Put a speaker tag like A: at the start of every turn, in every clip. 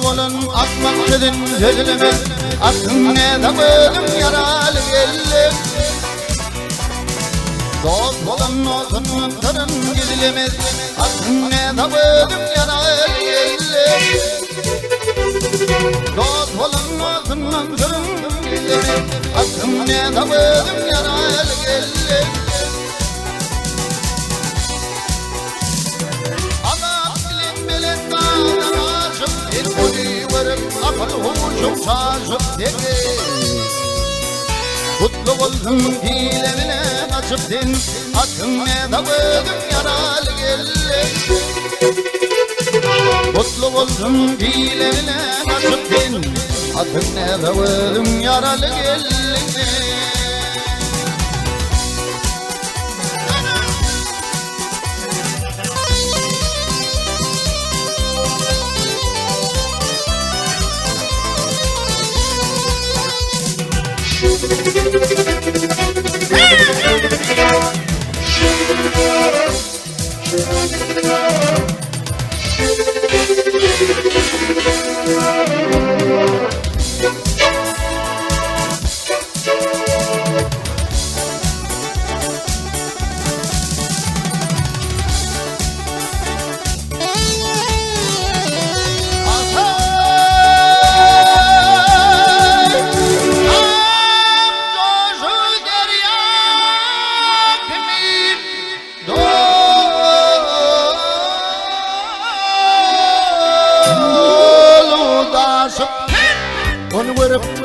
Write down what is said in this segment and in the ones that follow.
A: olun atmak dedin sözleme. Attın ne de bölüm yaralı geldi. Dost olan olsun tırın gidilemez. Attın ne de bölüm yaralı geldi. Dost olan olsun tırın gidilemez. Attın ne de bölüm yaralı geldi. Akıl huşum şaşıp dedi. Kutlu olsun hilemine açıp din. Atın ne de bölüm yaralı geldi. Kutlu olsun hilemine açıp din. Atın ne de bölüm yaralı geldi.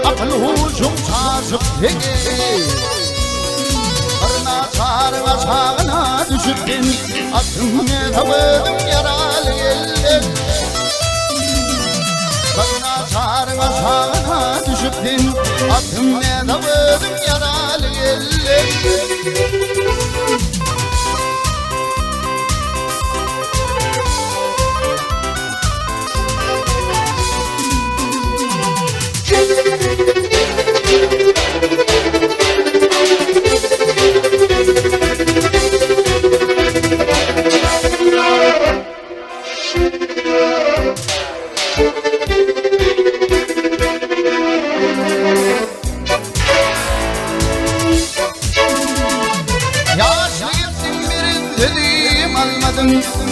A: Akıl huşum şaşıp dedi. Karına çağrına çağına düşürdün. Attın ne de bölüm yaralı geldi. Karına çağrına çağına düşürdün. Attın ne de bölüm yaralı geldi.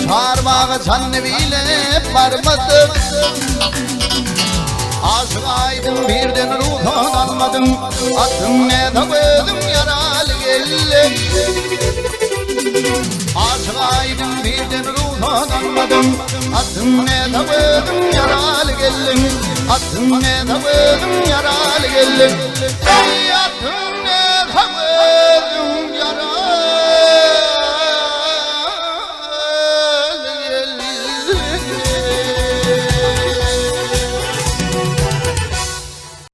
A: Çağırmağa canneviyle varmadım. Aşık aydın birden ruhun almadım. Attın ne de bölüm yaralı geldi. Aşık aydın birden ruhun almadım. Attın ne de bölüm yaralı geldi. Attın ne de bölüm yaralı geldi.